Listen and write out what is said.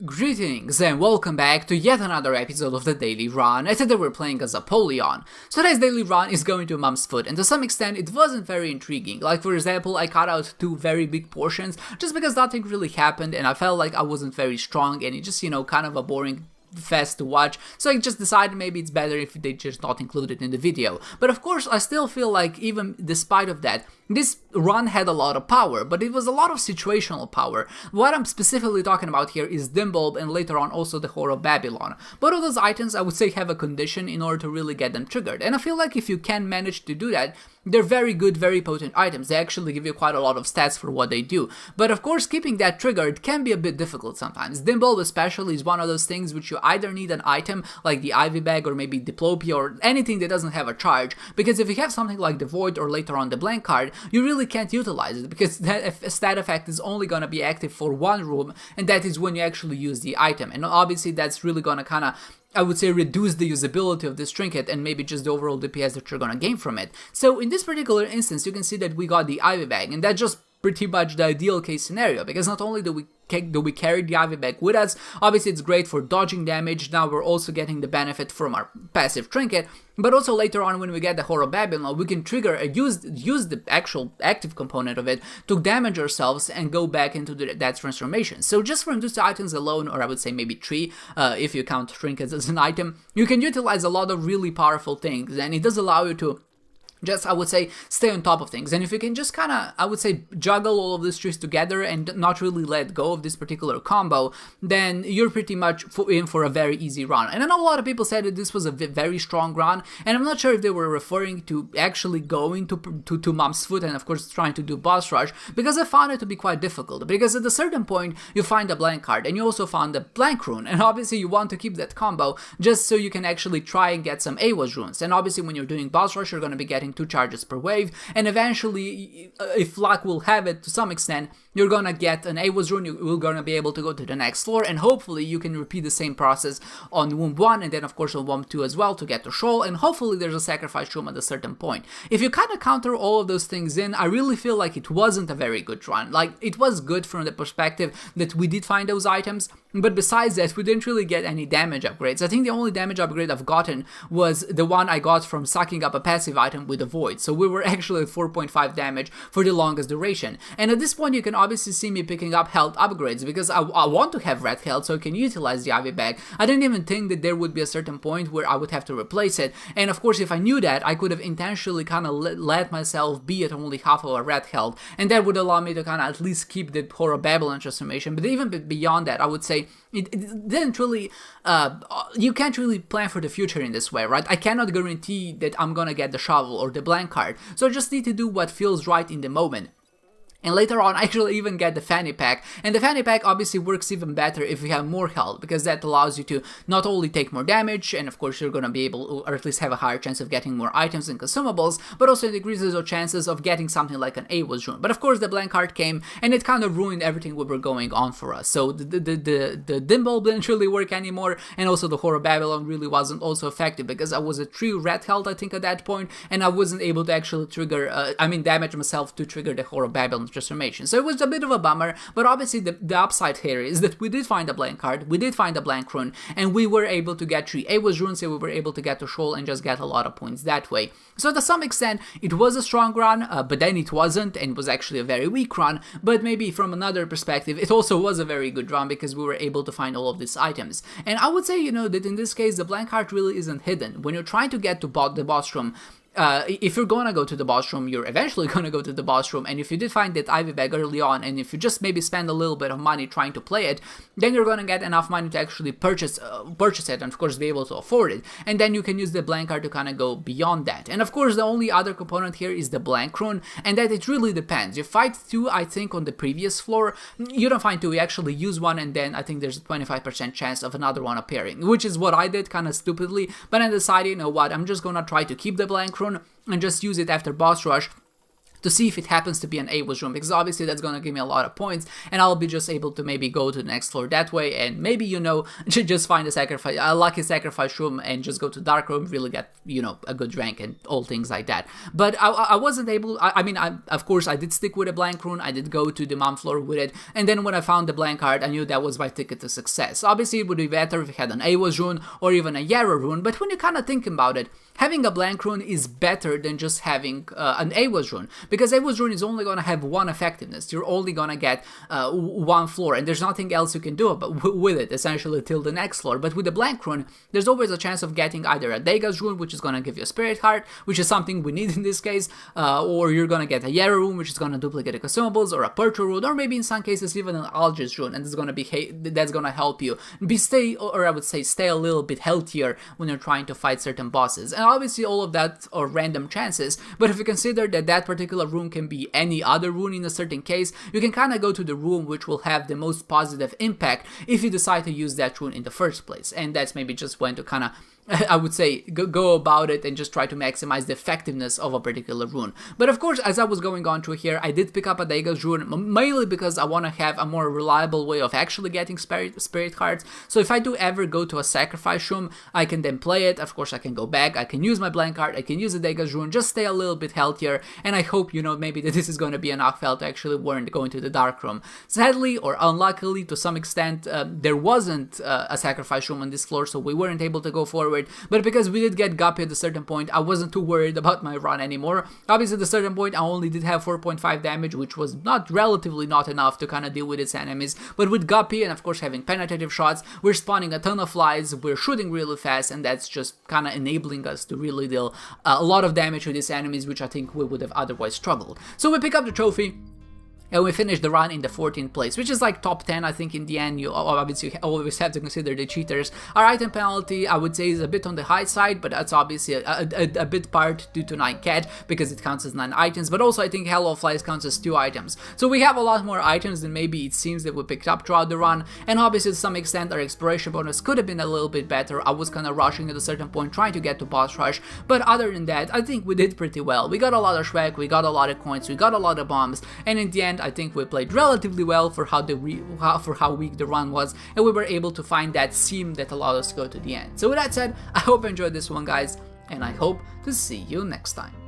Greetings and welcome back to yet another episode of the Daily Run, and today we're playing as Apollyon. So today's Daily Run is going to Mom's Foot, and to some extent it wasn't very intriguing. Like for example, I cut out 2 very big portions just because nothing really happened and I felt like I wasn't very strong and it just, kind of a boring fast to watch, so I just decided maybe it's better if they just not include it in the video. But of course I still feel like even despite of that, this run had a lot of power, but it was a lot of situational power. What I'm specifically talking about here is Dimbulb and later on also the Whore of Babylon. Both of those items I would say have a condition in order to really get them triggered, and I feel like if you can manage to do that, they're very good, very potent items. They actually give you quite a lot of stats for what they do. But of course, keeping that triggered can be a bit difficult sometimes. Dimbulb especially is one of those things which you either need an item like the Ivy Bag or maybe Diplopia or anything that doesn't have a charge, because if you have something like the Void or later on the Blank card, you really can't utilize it because that stat effect is only going to be active for one room, and that is when you actually use the item. And obviously that's really going to kind of, I would say, reduce the usability of this trinket and maybe just the overall DPS that you're gonna gain from it. So in this particular instance, you can see that we got the Ivy Bag, and that's just pretty much the ideal case scenario, because not only do we carry the Ivy Bag with us, obviously it's great for dodging damage, now we're also getting the benefit from our passive trinket, but also later on when we get the Whore of Babylon, we can trigger, use the actual active component of it to damage ourselves and go back into that transformation. So just from these 2 items alone, or I would say maybe 3, if you count trinkets as an item, you can utilize a lot of really powerful things, and it does allow you to just, I would say, stay on top of things. And if you can just kind of, I would say, juggle all of these trees together and not really let go of this particular combo, then you're pretty much in for a very easy run. And I know a lot of people said that this was a very strong run, and I'm not sure if they were referring to actually going to Mom's Foot and of course trying to do boss rush, because I found it to be quite difficult, because at a certain point you find a blank card and you also found a blank rune, and obviously you want to keep that combo just so you can actually try and get some AWAS runes. And obviously when you're doing boss rush, you're going to be getting 2 charges per wave, and eventually, if luck will have it to some extent, you're gonna get an AWAS rune, you're gonna be able to go to the next floor, and hopefully you can repeat the same process on Womb 1 and then of course on Womb 2 as well to get the Shoal, and hopefully there's a sacrifice room at a certain point. If you kind of counter all of those things in, I really feel like it wasn't a very good run. Like, it was good from the perspective that we did find those items, but besides that, we didn't really get any damage upgrades. I think the only damage upgrade I've gotten was the one I got from sucking up a passive item with a Void, so we were actually at 4.5 damage for the longest duration. And at this point you can obviously see me picking up health upgrades, because I want to have red health so I can utilize the Ivy Bag. I didn't even think that there would be a certain point where I would have to replace it, and of course if I knew that, I could have intentionally kind of let myself be at only half of a red health, and that would allow me to kind of at least keep the Whore of Babylon transformation. But even beyond that, I would say it didn't really, you can't really plan for the future in this way, right? I cannot guarantee that I'm gonna get the shovel or the blank card, so I just need to do what feels right in the moment. And later on, I actually even get the Fanny Pack, and the Fanny Pack obviously works even better if you have more health, because that allows you to not only take more damage, and of course you're gonna be able, or at least have a higher chance of getting more items and consumables, but also it increases your chances of getting something like an AWAS rune. But of course the blank card came, and it kind of ruined everything we were going on for us. So the Dimbulb didn't really work anymore, and also the Whore of Babylon really wasn't also effective, because I was at 3 red health I think at that point, and I wasn't able to actually trigger, damage myself to trigger the Whore of Babylon transformation. So it was a bit of a bummer, but obviously the upside here is that we did find a blank card, we did find a blank rune, and we were able to get 3 AWAS runes, so we were able to get to Shoal and just get a lot of points that way. So to some extent, it was a strong run, but then it wasn't, and it was actually a very weak run, but maybe from another perspective, it also was a very good run, because we were able to find all of these items. And I would say, that in this case, the blank card really isn't hidden. When you're trying to get to the boss room, if you're gonna go to the boss room, you're eventually gonna go to the boss room, and if you did find that Ivy Bag early on, and if you just maybe spend a little bit of money trying to play it, then you're gonna get enough money to actually purchase it, and of course be able to afford it, and then you can use the blank card to kind of go beyond that. And of course the only other component here is the blank rune, and that it really depends. You fight 2, I think, on the previous floor, you don't find 2, you actually use 1, and then I think there's a 25% chance of another one appearing, which is what I did kind of stupidly, but I decided, you know what, I'm just gonna try to keep the blank rune and just use it after boss rush to see if it happens to be an AWAS room, because obviously that's going to give me a lot of points, and I'll be just able to maybe go to the next floor that way, and maybe, just find a lucky sacrifice room and just go to dark room, really get, a good rank and all things like that. But I wasn't able, of course, I did stick with a blank rune, I did go to the mom floor with it, and then when I found the blank card, I knew that was my ticket to success. Obviously, it would be better if we had an AWAS rune or even a Yarrow rune, but when you kind of think about it, having a blank rune is better than just having an AWAS rune, because AWAS rune is only going to have one effectiveness. You're only going to get one floor, and there's nothing else you can do with it, essentially, till the next floor. But with the blank rune, there's always a chance of getting either a Degas rune, which is going to give you a Spirit Heart, which is something we need in this case, or you're going to get a Yarrow rune, which is going to duplicate the consumables, or a Pertra rune, or maybe in some cases even an Algis rune, and that's going to help you stay a little bit healthier when you're trying to fight certain bosses. And obviously all of that are random chances, but if you consider that particular rune can be any other rune in a certain case, you can kind of go to the rune which will have the most positive impact if you decide to use that rune in the first place. And that's maybe just when to kind of, I would say, go about it and just try to maximize the effectiveness of a particular rune. But of course, as I was going on through here, I did pick up a Degas rune, mainly because I want to have a more reliable way of actually getting spirit cards. So if I do ever go to a sacrifice room, I can then play it. Of course, I can go back, I can use my blank card, I can use a Degas rune, just stay a little bit healthier, and I hope, maybe that this is going to be enough health to actually warrant going to the dark room. Sadly, or unluckily, to some extent, there wasn't a sacrifice room on this floor, so we weren't able to go forward. But because we did get Guppy at a certain point, I wasn't too worried about my run anymore. Obviously, at a certain point, I only did have 4.5 damage, which was relatively not enough to kind of deal with its enemies. But with Guppy, and of course having penetrative shots, we're spawning a ton of flies, we're shooting really fast, and that's just kind of enabling us to really deal a lot of damage to these enemies, which I think we would have otherwise struggled. So we pick up the trophy, and we finished the run in the 14th place, which is like top 10, I think, in the end. You obviously always have to consider the cheaters. Our item penalty, I would say, is a bit on the high side, but that's obviously a bit part due to 9 cat, because it counts as 9 items, but also I think Hello Flies counts as 2 items. So we have a lot more items than maybe it seems that we picked up throughout the run, and obviously to some extent our exploration bonus could have been a little bit better. I was kind of rushing at a certain point, trying to get to boss rush, but other than that, I think we did pretty well. We got a lot of Shrek, we got a lot of coins, we got a lot of bombs, and in the end, I think we played relatively well for how weak the run was, and we were able to find that seam that allowed us to go to the end. So with that said, I hope you enjoyed this one, guys, and I hope to see you next time.